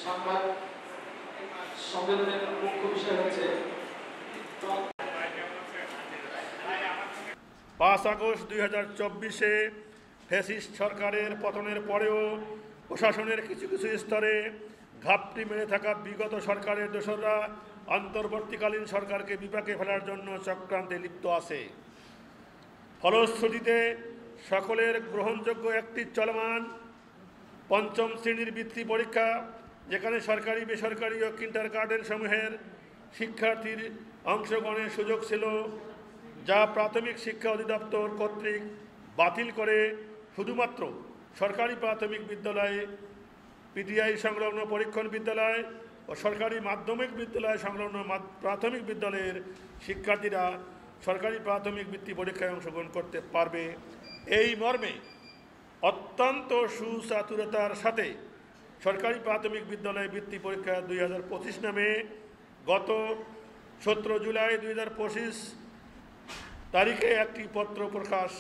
সংবাদ সম্মেলনের মুখ্য বিষয় হচ্ছে 5 আগস্ট 2024-এ ফ্যাসিস্ট সরকারের পতনের পরেও প্রশাসনের কিছু কিছু স্তরে ঘাপটি মেরে থাকা বিগত সরকারের দোসররা অন্তর্বর্তীকালীন সরকারকে বিপাকে ফেলার জন্য চক্রান্তে লিপ্ত আছে। ফলশ্রুতিতে সকলের গ্রহণযোগ্য একটি চলমান পঞ্চম শ্রেণীর বৃত্তি পরীক্ষা, যেখানে সরকারি বেসরকারি ও কিন্ডারগার্টেন সমূহের শিক্ষার্থীর অংশগ্রহণের সুযোগ ছিল, যা প্রাথমিক শিক্ষা অধিদপ্তর কর্তৃক বাতিল করে শুধুমাত্র সরকারি প্রাথমিক বিদ্যালয়ে, পিটিআই সংলগ্ন পরীক্ষণ বিদ্যালয় ও সরকারি মাধ্যমিক বিদ্যালয় সংলগ্ন প্রাথমিক বিদ্যালয়ের শিক্ষার্থীরা সরকারি প্রাথমিক বৃত্তি পরীক্ষায় অংশগ্রহণ করতে পারবে। এই মর্মে অত্যন্ত সুচাতুরতার সাথে সরকারি প্রাথমিক বিদ্যালয় বৃত্তি পরীক্ষা 2025 নামে গত 17 জুলাই 2025 তারিখে একটি পত্র প্রকাশ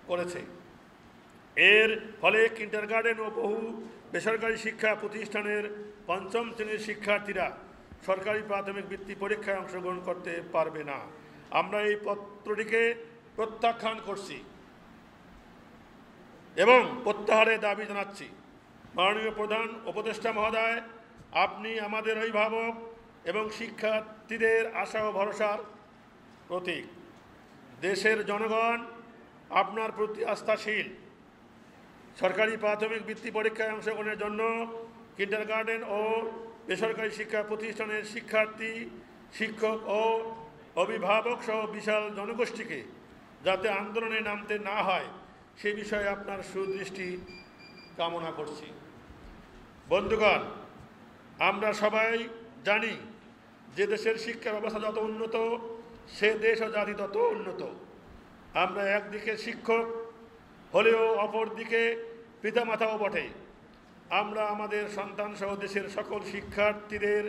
করেছে। এর ফলে কিন্ডারগার্টেন ও বহু বেসরকারি শিক্ষা প্রতিষ্ঠানের পঞ্চম শ্রেণীর শিক্ষার্থীরা সরকারি প্রাথমিক বৃত্তি পরীক্ষায় অংশগ্রহণ করতে পারবে না। আমরা এই পত্রটিকে প্রত্যাখ্যান করছি এবং প্রত্যাহারের দাবি জানাচ্ছি। মাননীয় প্রধান উপদেষ্টা মহোদয়, আপনি আমাদের অভিভাবক এবং শিক্ষার্থীদের আশা ও ভরসার প্রতীক। দেশের জনগণ আপনার প্রতি আস্থাশীল। সরকারি প্রাথমিক বৃত্তি পরীক্ষায় অংশগ্রহণের জন্য কিন্ডারগার্টেন ও বেসরকারি শিক্ষা প্রতিষ্ঠানের শিক্ষার্থী, শিক্ষক ও অভিভাবক সহ বিশাল জনগোষ্ঠীকে যাতে আন্দোলনে নামতে না হয় সে বিষয়ে আপনার সুদৃষ্টি কামনা করছি। বন্ধুগণ, আমরা সবাই জানি যে দেশের শিক্ষা ব্যবস্থা যত উন্নত, সে দেশ ও জাতি তত উন্নত। আমরা একদিকে শিক্ষক হলেও অপরদিকে পিতামাতাও বটে। আমরা আমাদের সন্তান সহ দেশের সকল শিক্ষার্থীদের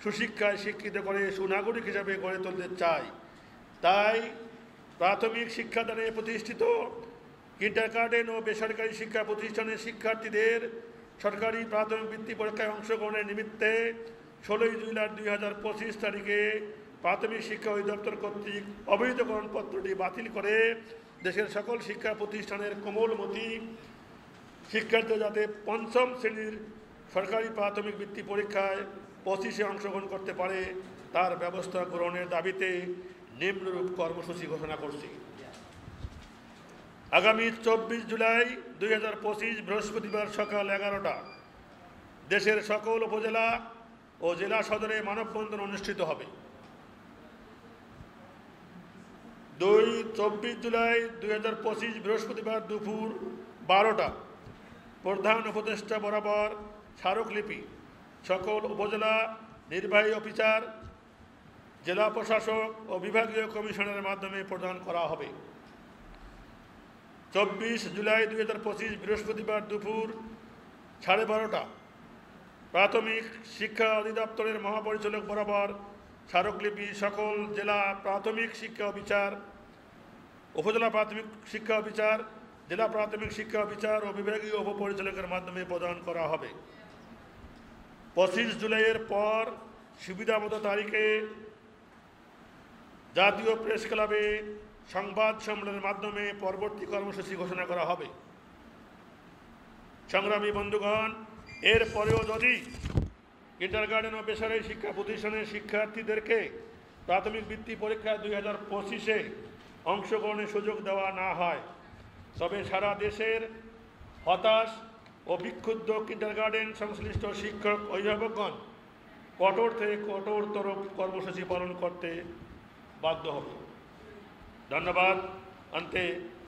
সুশিক্ষায় শিক্ষিত করে সুনাগরিক হিসাবে গড়ে তুলতে চাই। তাই প্রাথমিক শিক্ষাদানে প্রতিষ্ঠিত কিন্ডারগার্টেন ও বেসরকারি শিক্ষা প্রতিষ্ঠানের শিক্ষার্থীদের সরকারি প্রাথমিক বৃত্তি পরীক্ষায় অংশগ্রহণের নিমিত্তে 16 জুলাই 2025 তারিখে প্রাথমিক শিক্ষা অধিদপ্তর কর্তৃক অবৈধকরণ পত্রটি বাতিল করে দেশের সকল শিক্ষা প্রতিষ্ঠানের কোমলমতি শিক্ষার্থীরা যাতে পঞ্চম শ্রেণীর সরকারি প্রাথমিক বৃত্তি পরীক্ষায় 25-এ অংশগ্রহণ করতে পারে তার ব্যবস্থা গ্রহণের দাবিতে নিম্নরূপ কর্মসূচি ঘোষণা করছি। আগামী 24 জুলাই 2025 বৃহস্পতিবার সকাল 11টা দেশের সকল উপজেলা ও জেলা সদরে মানববন্ধন অনুষ্ঠিত হবে। 24 জুলাই 2025 বৃহস্পতিবার দুপুর 12টা প্রধান উপদেষ্টা বরাবর স্মারকলিপি সকল উপজেলা নির্বাহী অফিসার, জেলা প্রশাসক ও বিভাগীয় কমিশনের মাধ্যমে প্রদান করা হবে। 24 জুলাই 2025 বৃহস্পতিবার দুপুর 12:30টা প্রাথমিক শিক্ষা অধিদপ্তরের মহাপরিচালক বরাবর স্মারকলিপি সকল জেলা প্রাথমিক শিক্ষা অফিসার, উপজেলা প্রাথমিক শিক্ষা অফিসার, জেলা প্রাথমিক শিক্ষা অফিসার ও বিভাগীয় উপপরিচালকের মাধ্যমে প্রদান করা হবে। 25 জুলাইয়ের পর সুবিধামতো তারিখে জাতীয় প্রেস ক্লাবে সংবাদ সম্মেলনের মাধ্যমে পরবর্তী কর্মসূচি ঘোষণা করা হবে। সংগ্রামী বন্ধুগণ, এরপরেও যদি কিন্ডারগার্টেন ও বেসরকারি শিক্ষা প্রতিষ্ঠানের শিক্ষার্থীদেরকে প্রাথমিক বৃত্তি পরীক্ষা 2025-এ অংশগ্রহণের সুযোগ দেওয়া না হয়, তবে সারা দেশের হতাশ ও বিক্ষুব্ধ কিন্ডারগার্টেন সংশ্লিষ্ট শিক্ষক অভিভাবকগণ কঠোর থেকে কঠোরতর কর্মসূচি পালন করতে বাধ্য হবে। ধন্যবাদ। অন্তে